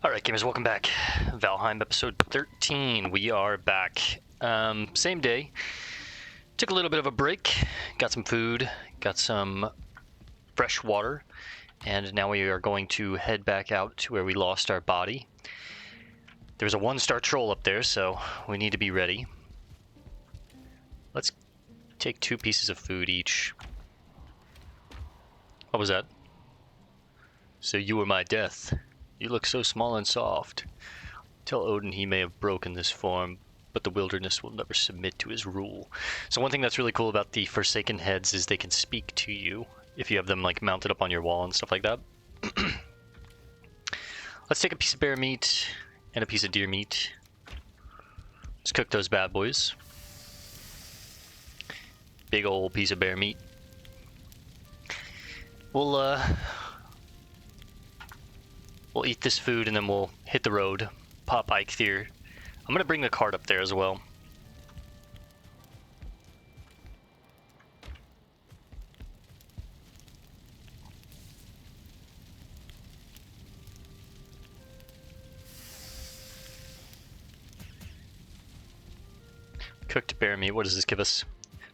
Alright, gamers, welcome back. Valheim episode 13. We are back. Same day. Took a little bit of a break. Got some food. Got some fresh water. And now we are going to head back out to where we lost our body. There's a 1-star troll up there, so we need to be ready. Let's take 2 pieces of food each. What was that? So you were my death. You look so small and soft. Tell Odin he may have broken this form, but the wilderness will never submit to his rule. So one thing that's really cool about the Forsaken heads is they can speak to you if you have them like mounted up on your wall and stuff like that. Let's take a piece of bear meat and a piece of deer meat. Let's cook those bad boys. Big old piece of bear meat. We'll eat this food and then we'll hit the road. Pop Eikthyr. I'm gonna bring the cart up there as well. Cooked bear meat. What does this give us?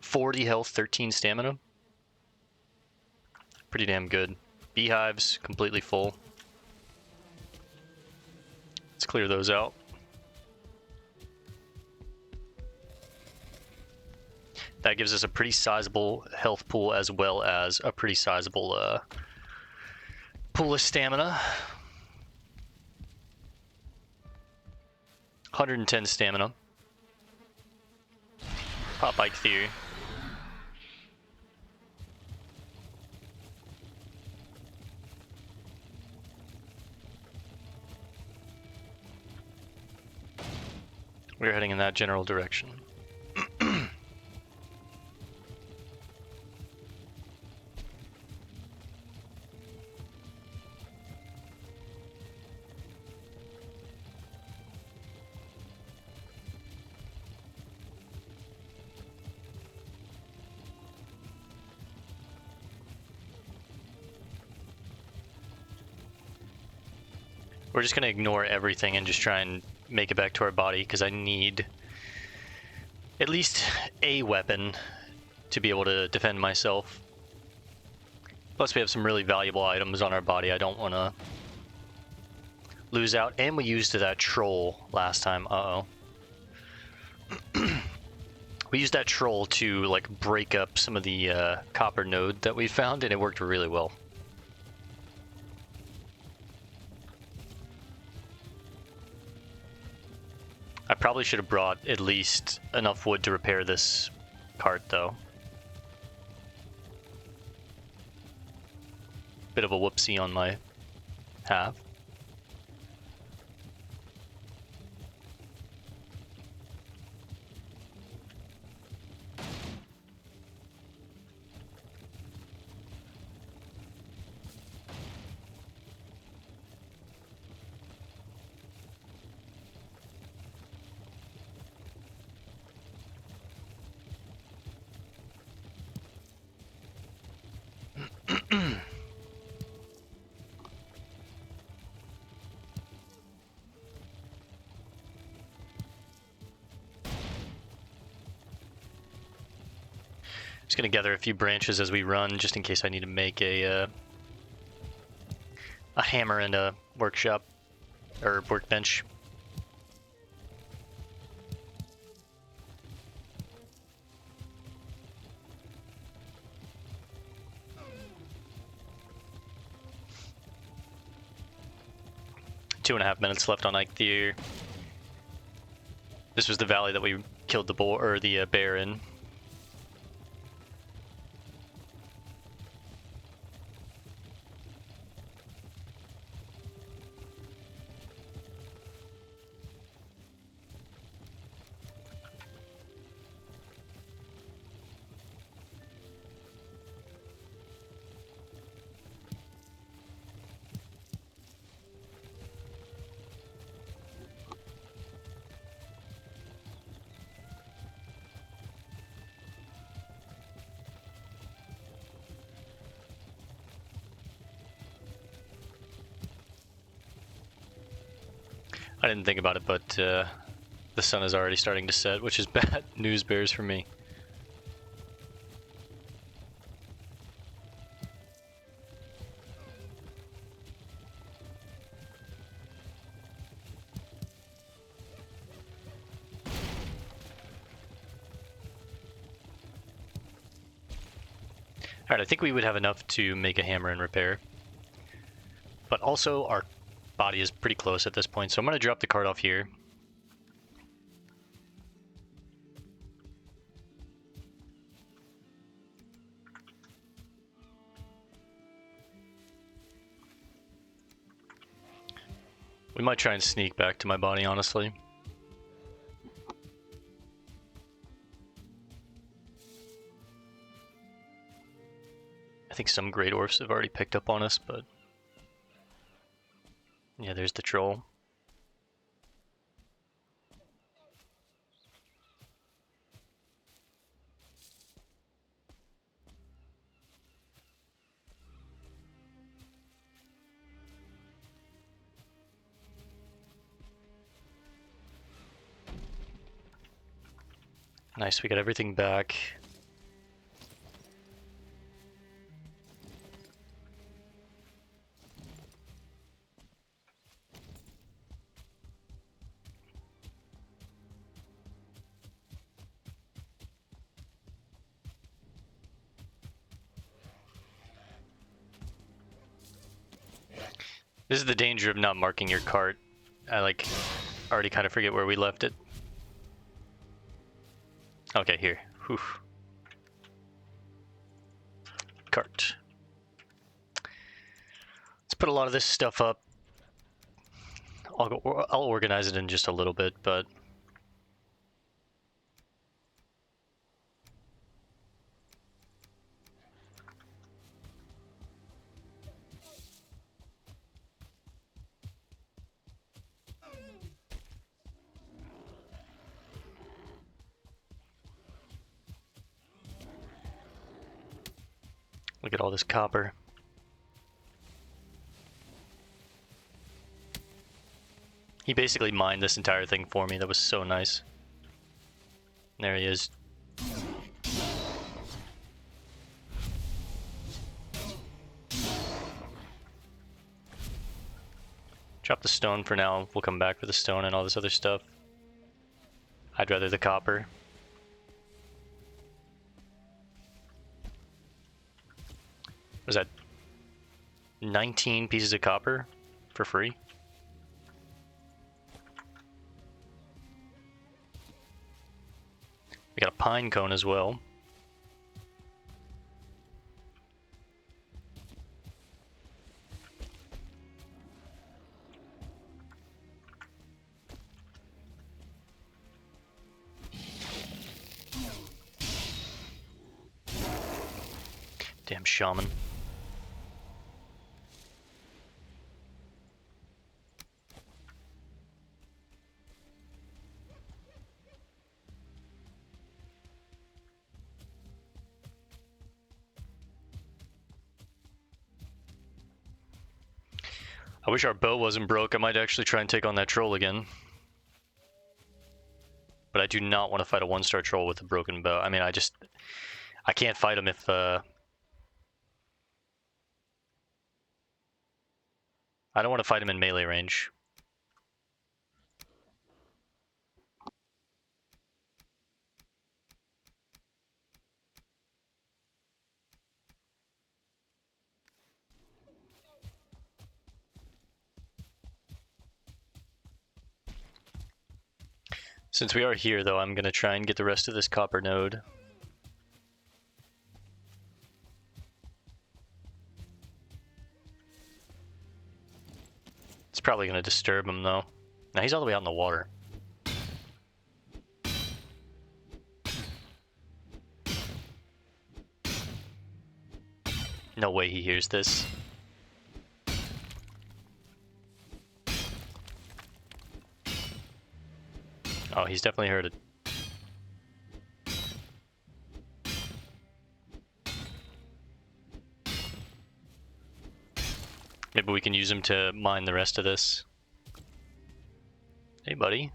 40 health, 13 stamina. Pretty damn good. Beehives, completely full. Let's clear those out. That gives us a pretty sizable health pool as well as a pretty sizable pool of stamina. 110 stamina. Pop Eikthyr. We're heading in that general direction. We're just going to ignore everything and just try and make it back to our body, because I need at least a weapon to be able to defend myself. Plus we have some really valuable items on our body I don't want to lose out. And we used that troll last time. Uh-oh. We used that troll to like break up some of the copper node that we found, and it worked really well. I probably should have brought at least enough wood to repair this cart, though. Bit of a whoopsie on my half. Just gonna gather a few branches as we run, just in case I need to make a hammer and a workshop or workbench. Two and a half minutes left on Eikthyr. This was the valley that we killed the boar or the bear in. I didn't think about it, but the sun is already starting to set, which is bad news bears for me. Alright, I think we would have enough to make a hammer and repair. But also, our body is pretty close at this point, so I'm going to drop the cart off here. We might try and sneak back to my body, honestly. I think some great orcs have already picked up on us, but... yeah, there's the troll. Nice, we got everything back. This is the danger of not marking your cart. I already kind of forget where we left it. Okay, here. Whew. Cart. Let's put a lot of this stuff up. I'll organize it in just a little bit, but... look at all this copper. He basically mined this entire thing for me. That was so nice. There he is. Drop the stone for now. We'll come back for the stone and all this other stuff. I'd rather the copper. Was that 19 pieces of copper for free? We got a pine cone as well. Damn shaman. I wish our bow wasn't broke. I might actually try and take on that troll again. But I do not want to fight a one-star troll with a broken bow. I mean, I can't fight him if, I don't want to fight him in melee range. Since we are here, though, I'm going to try and get the rest of this copper node. It's probably going to disturb him, though. Now, he's all the way out in the water. No way he hears this. Oh, he's definitely heard it. Maybe we can use him to mine the rest of this. Hey, buddy.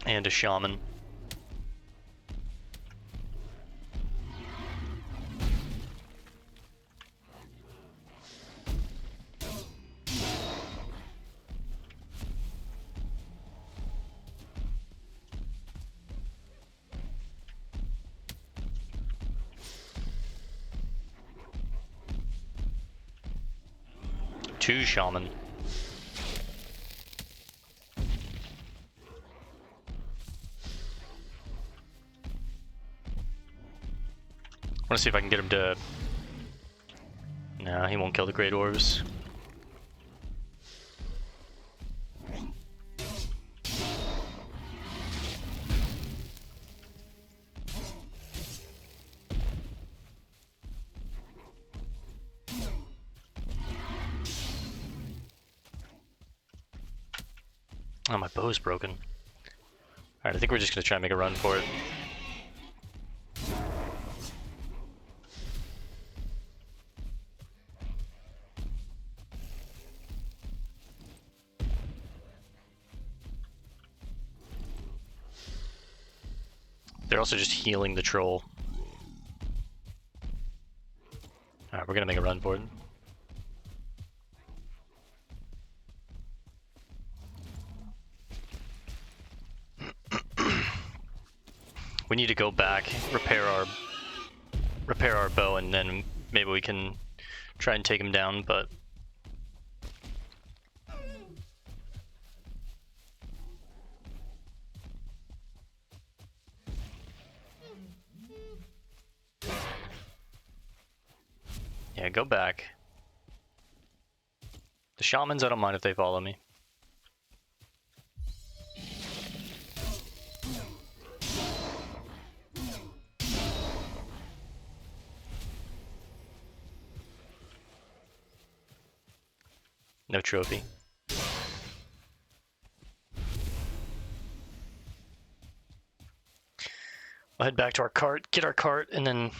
And a shaman. Two shaman. I want to see if I can get him to... No, he won't kill the great orbs. Oh, my bow's broken. Alright, I think we're just gonna try and make a run for it. They're also just healing the troll. Alright, we're gonna make a run for it. We need to go back, repair our bow, and then maybe we can try and take him down, but... Yeah, go back. The shamans, I don't mind if they follow me. No trophy. We'll head back to our cart, get our cart, and then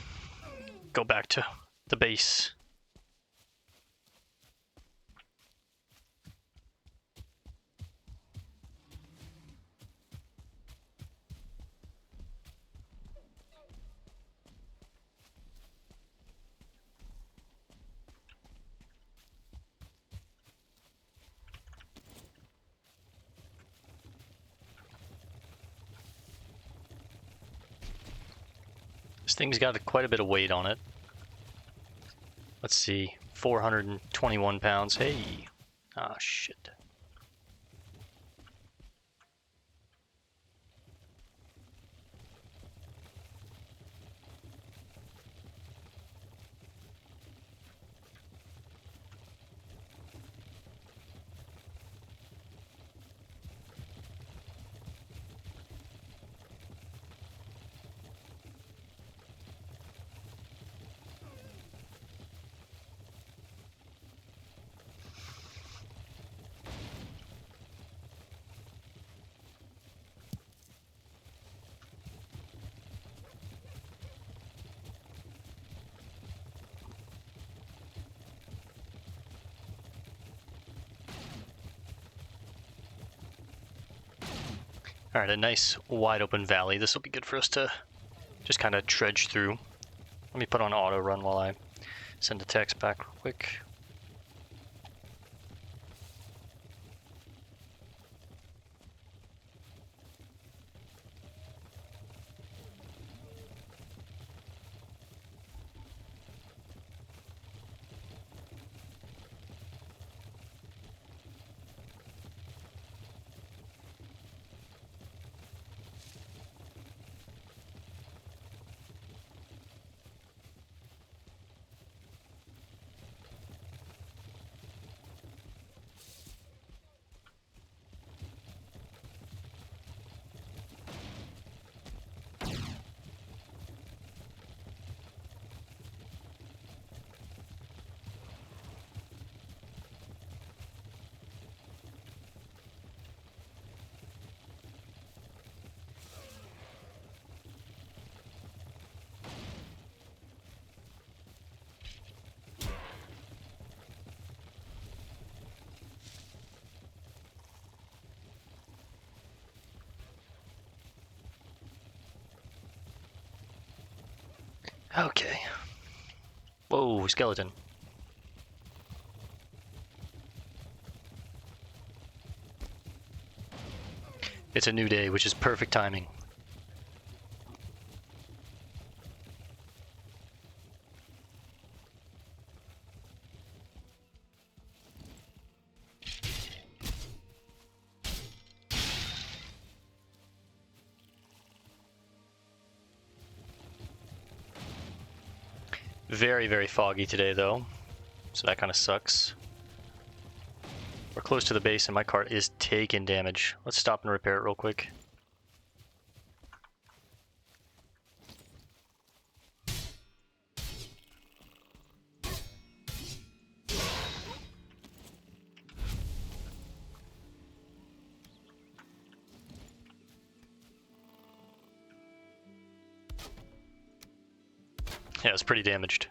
go back to the base. This thing's got quite a bit of weight on it. Let's see, 421 pounds. Hey! Ah, shit. Alright, a nice wide open valley. This will be good for us to just kind of trudge through. Let me put on auto run while I send a text back real quick. Okay. Whoa, skeleton. It's a new day, which is perfect timing. Very, very foggy today, though, so that kind of sucks. We're close to the base, and my cart is taking damage. Let's stop and repair it real quick. Yeah, it's pretty damaged.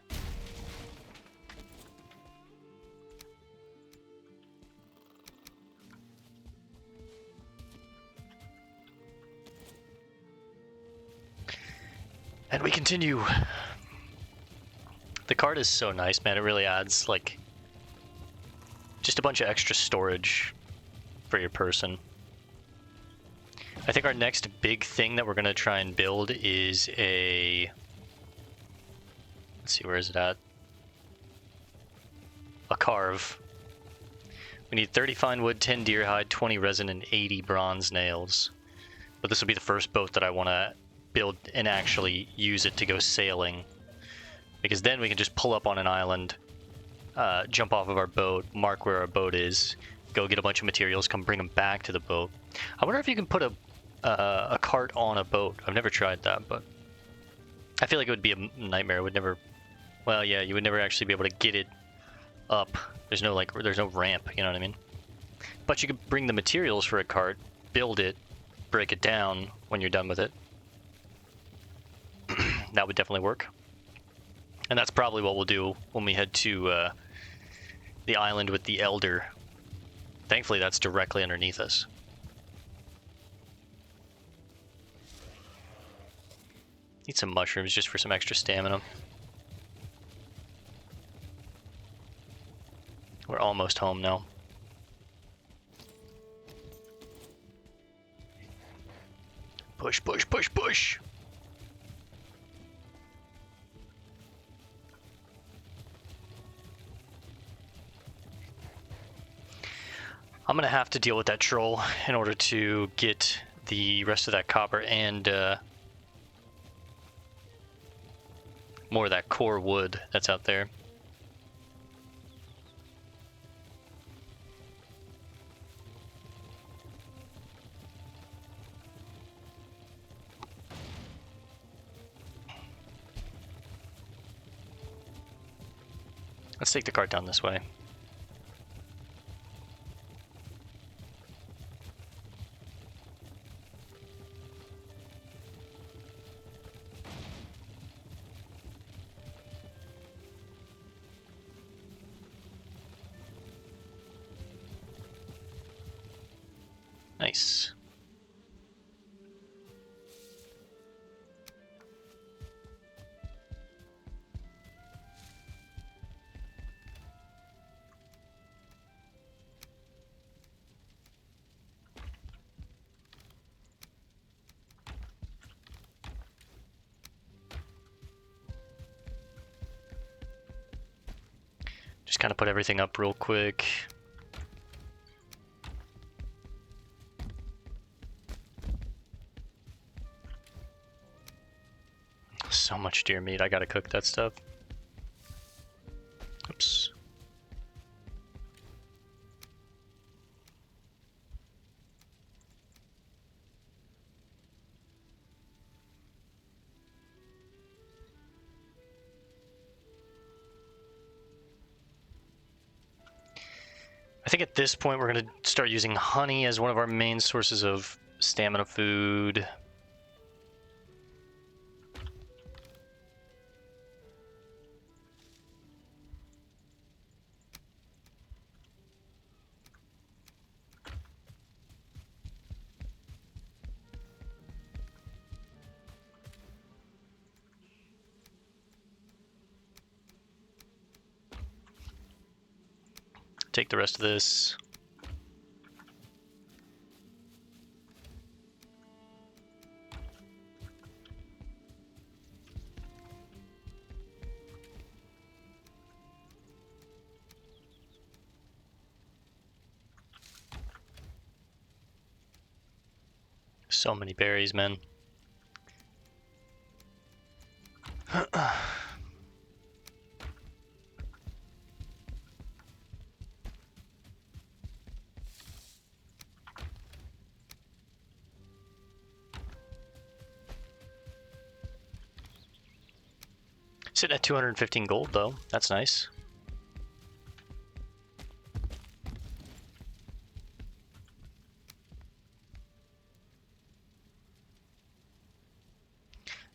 And we continue. The cart is so nice, man. It really adds, like, just a bunch of extra storage for your person. I think our next big thing that we're going to try and build is a... Let's see, where is it at? A carve. We need 30 fine wood, 10 deer hide, 20 resin, and 80 bronze nails. But this will be the first boat that I want to build and actually use it to go sailing. Because then we can just pull up on an island, jump off of our boat, mark where our boat is, go get a bunch of materials, come bring them back to the boat. I wonder if you can put a cart on a boat. I've never tried that, but I feel like it would be a nightmare. It would never... Well, yeah, you would never actually be able to get it up. There's no, like, there's no ramp, you know what I mean? But you could bring the materials for a cart, build it, break it down when you're done with it. That would definitely work. And that's probably what we'll do when we head to the island with the Elder. Thankfully, that's directly underneath us. Need some mushrooms just for some extra stamina. We're almost home now. Push, push, push, push! I'm gonna have to deal with that troll in order to get the rest of that copper and more of that core wood that's out there. Let's take the cart down this way. Nice. Just kind of put everything up real quick. So much deer meat, I gotta cook that stuff. Oops. I think at this point we're going to start using honey as one of our main sources of stamina food. take the rest of this. So many berries, man. Sitting at 215 gold, though. That's nice.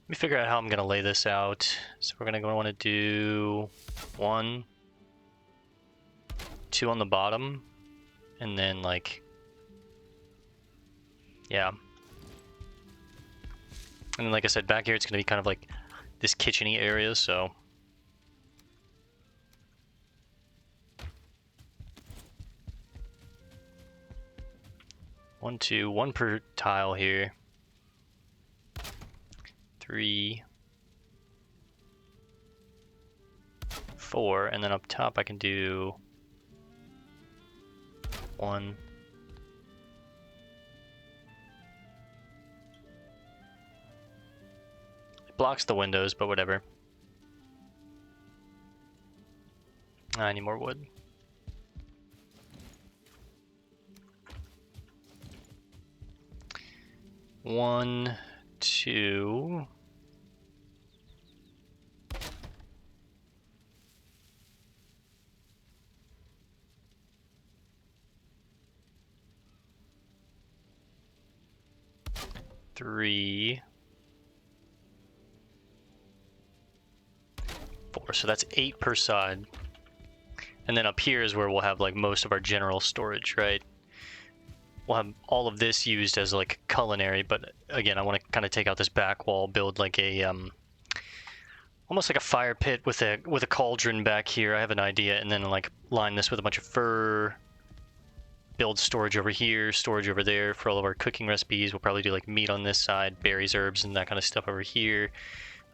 Let me figure out how I'm going to lay this out. So we're going to want to do 1, 2 on the bottom, and then like, yeah. And then like I said, back here it's going to be kind of like this kitchen-y area, so. One, two, one per tile here. 3, 4, and then up top I can do 1. It blocks the windows, but whatever. I need more wood. One, 2. Three, 4. So that's 8 per side. And then up here is where we'll have like most of our general storage, right? We'll have all of this used as like culinary, but again, I want to kind of take out this back wall, build like a almost like a fire pit with a cauldron back here. I have an idea, and then like line this with a bunch of fur. Build storage over here, storage over there for all of our cooking recipes. We'll probably do like meat on this side, berries, herbs, and that kind of stuff over here.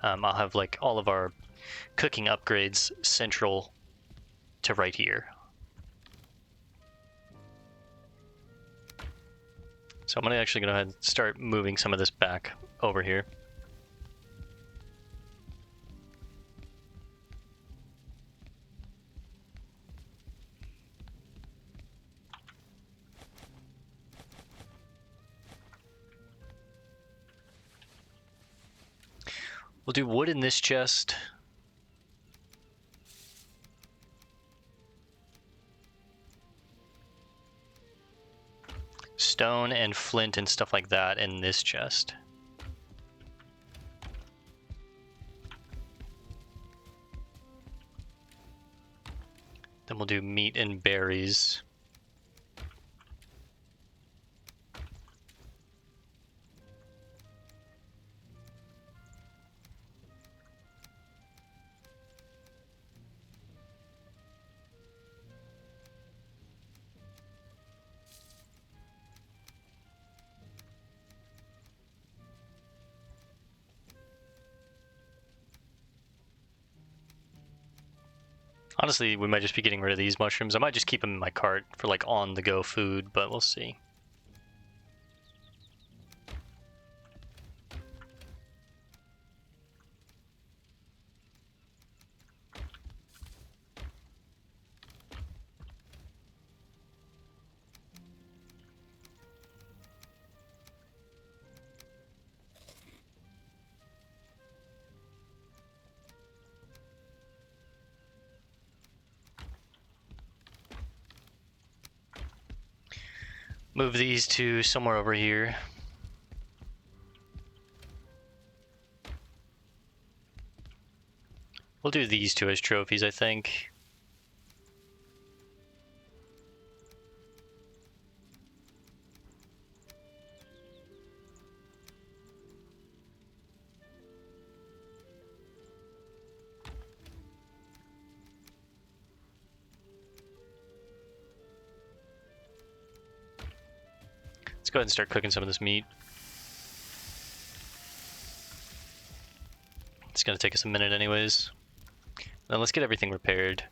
I'll have like all of our cooking upgrades central to right here. So I'm actually gonna go ahead and start moving some of this back over here. We'll do wood in this chest. Stone and flint and stuff like that in this chest. Then we'll do meat and berries. Honestly, we might just be getting rid of these mushrooms. I might just keep them in my cart for like on-the-go food, but we'll see. Move these to somewhere over here. We'll do these two as trophies, I think. Let's go ahead and start cooking some of this meat. It's gonna take us a minute anyways. Then let's get everything repaired.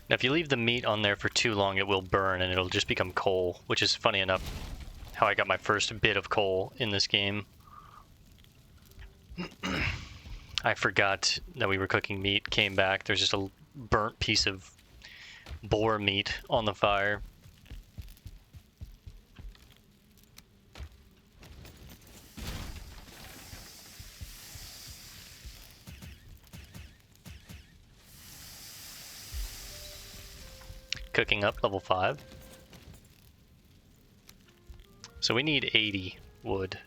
Now, if you leave the meat on there for too long, it will burn and it'll just become coal, which is funny enough how I got my first bit of coal in this game. I forgot that we were cooking meat, came back, there's just a burnt piece of boar meat on the fire. Cooking up, level 5. So we need 80 wood.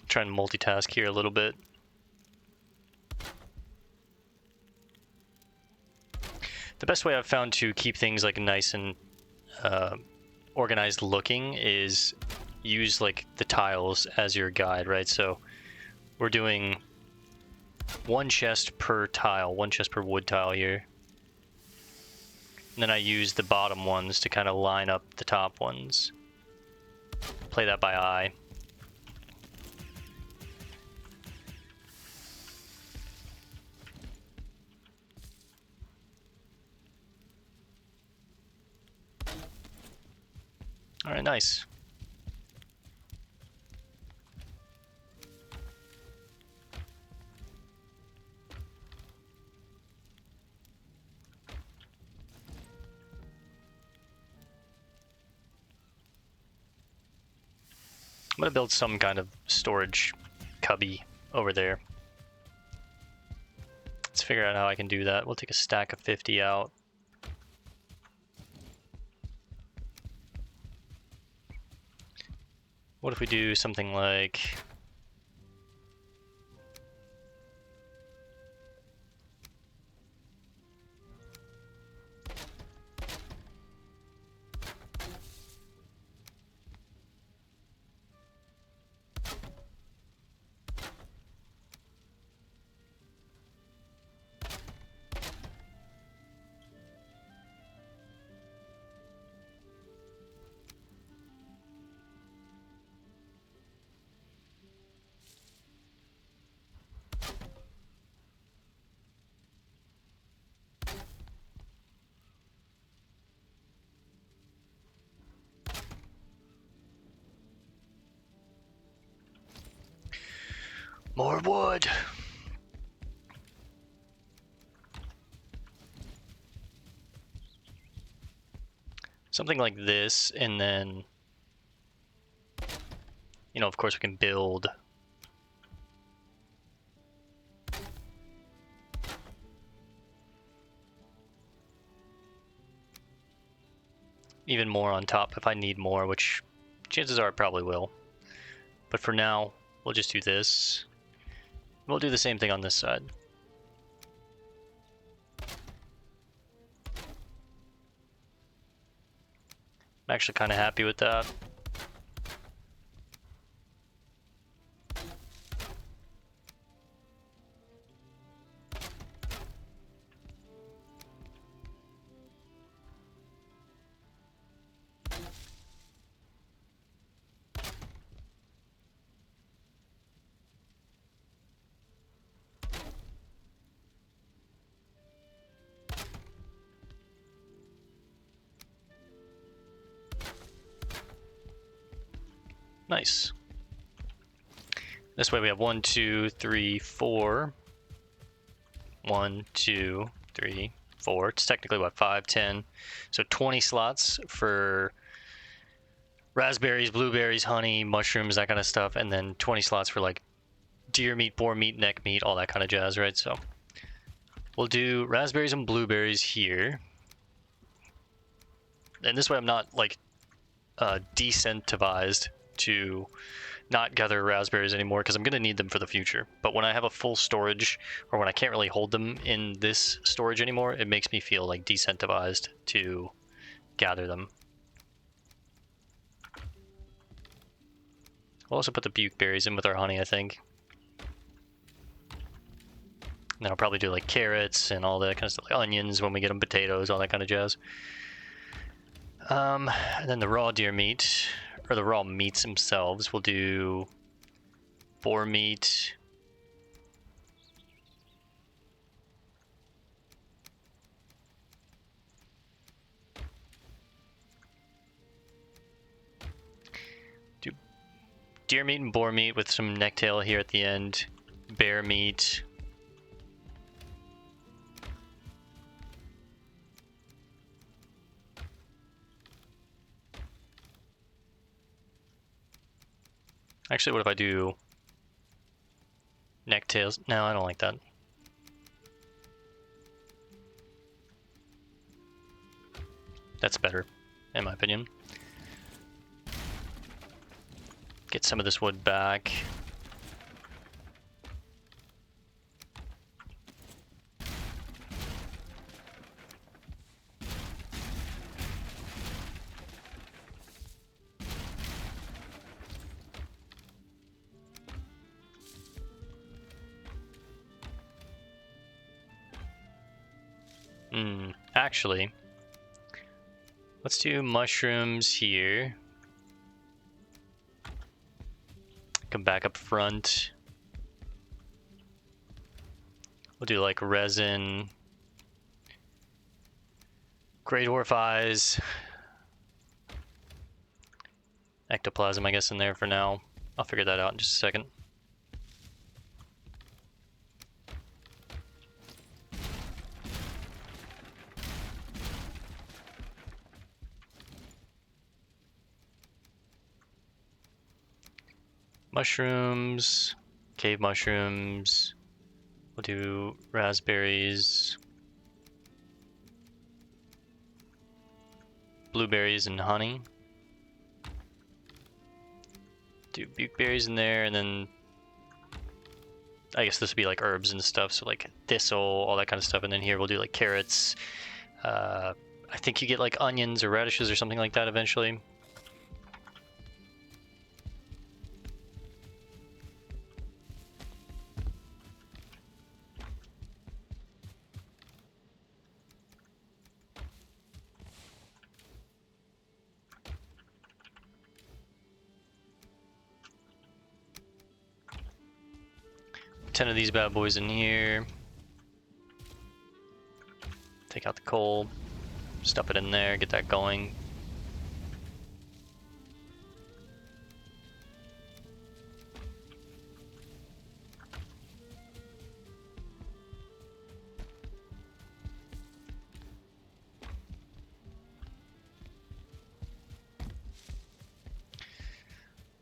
Trying to multitask here a little bit. The best way I've found to keep things like nice and organized looking is use like the tiles as your guide, right? So we're doing one chest per tile, one chest per wood tile here. And then I use the bottom ones to kind of line up the top ones. Play that by eye. All right, nice. I'm gonna build some kind of storage cubby over there. Let's figure out how I can do that. We'll take a stack of 50 out. What if we do something like... More wood! Something like this, and then, you know, of course we can build even more on top if I need more, which chances are I probably will. But for now, we'll just do this. We'll do the same thing on this side. I'm actually kind of happy with that. Nice. This way we have 1, 2, 3, 4. 1, 2, 3, 4. It's technically what, 5, 10. So 20 slots for raspberries, blueberries, honey, mushrooms, that kind of stuff, and then 20 slots for like deer meat, boar meat, neck meat, all that kind of jazz, right? So we'll do raspberries and blueberries here. And this way I'm not like decentivized to not gather raspberries anymore because I'm going to need them for the future. But when I have a full storage, or when I can't really hold them in this storage anymore, it makes me feel like decentivized to gather them. We'll also put the bukeberries in with our honey, I think. And then I'll probably do like carrots and all that kind of stuff, like onions when we get them, potatoes, all that kind of jazz. And then the raw deer meat, or the raw meats themselves, we'll do boar meat. Do deer meat and boar meat with some necktail here at the end. Bear meat. Actually, what if I do necktails? No, I don't like that. That's better, in my opinion. Get some of this wood back. Actually, let's do mushrooms here. Come back up front. We'll do like resin, great dwarf eyes, ectoplasm, I guess, in there for now. I'll figure that out in just a second. Mushrooms, cave mushrooms. We'll do raspberries, blueberries, and honey. Do bukeberries in there, and then I guess this would be like herbs and stuff, so like thistle, all that kind of stuff. And then here we'll do like carrots. I think you get like onions or radishes or something like that eventually. Ten of these bad boys in here. Take out the coal, stuff it in there, get that going.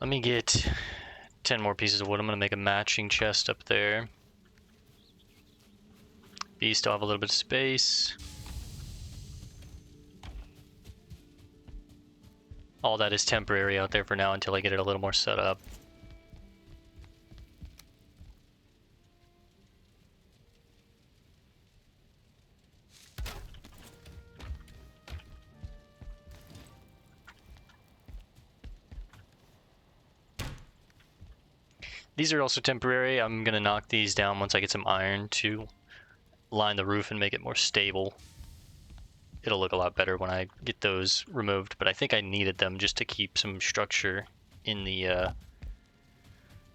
Let me get 10 more pieces of wood. I'm going to make a matching chest up there. Bees still have a little bit of space. All that is temporary out there for now until I get it a little more set up. These are also temporary. I'm going to knock these down once I get some iron to line the roof and make it more stable. It'll look a lot better when I get those removed, but I think I needed them just to keep some structure in the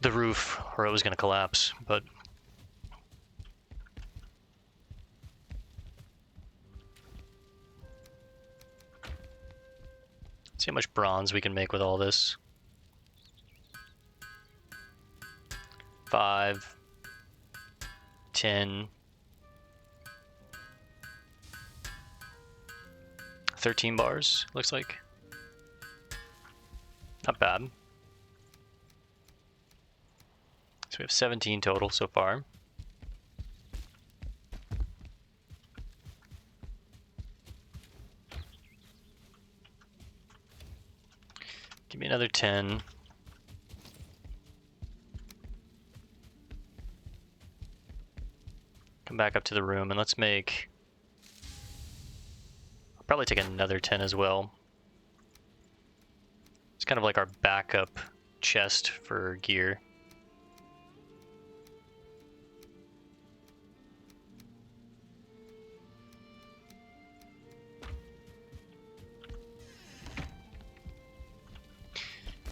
roof, or it was going to collapse. But let's see how much bronze we can make with all this. 5, 10, 13 bars, looks like. Not bad. So we have 17 total so far. Give me another 10. Come back up to the room and let's make... I'll probably take another 10 as well. It's kind of like our backup chest for gear.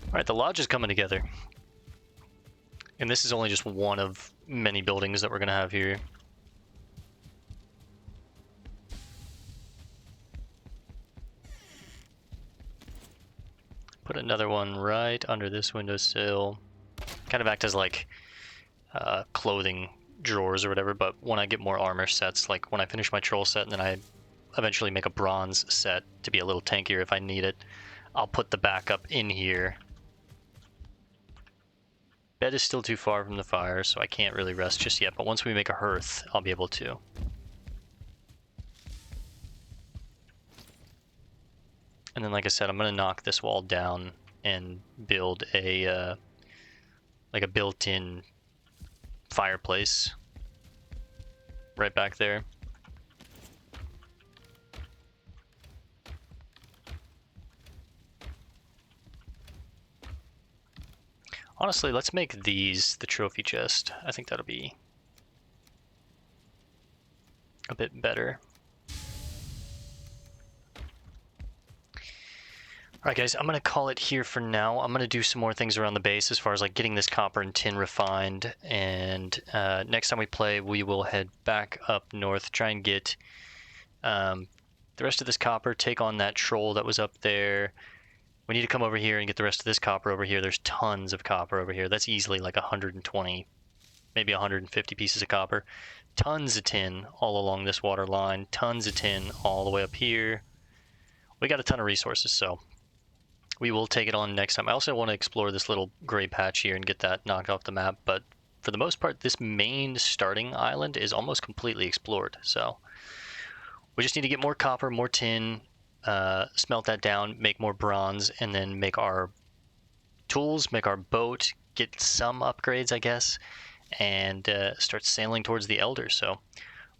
Alright, the lodge is coming together. And this is only just one of many buildings that we're going to have here. Put another one right under this windowsill. Kind of act as like clothing drawers or whatever, but when I get more armor sets, like when I finish my troll set and then I eventually make a bronze set to be a little tankier if I need it, I'll put the backup in here. Bed is still too far from the fire, so I can't really rest just yet, but once we make a hearth, I'll be able to. And then, like I said, I'm gonna knock this wall down and build a like a built-in fireplace right back there. Honestly, let's make these the trophy chest. I think that'll be a bit better. Alright guys, I'm going to call it here for now. I'm going to do some more things around the base as far as like getting this copper and tin refined, and next time we play we will head back up north, try and get the rest of this copper, take on that troll that was up there. We need to come over here and get the rest of this copper over here. There's tons of copper over here. That's easily like 120, maybe 150 pieces of copper. Tons of tin all along this water line. Tons of tin all the way up here. We got a ton of resources, so we will take it on next time. I also want to explore this little gray patch here and get that knocked off the map, but for the most part, this main starting island is almost completely explored. So we just need to get more copper, more tin, smelt that down, make more bronze, and then make our tools, make our boat, get some upgrades, I guess, and start sailing towards the Elders. So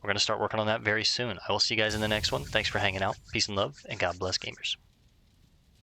we're going to start working on that very soon. I will see you guys in the next one. Thanks for hanging out. Peace and love, and God bless gamers.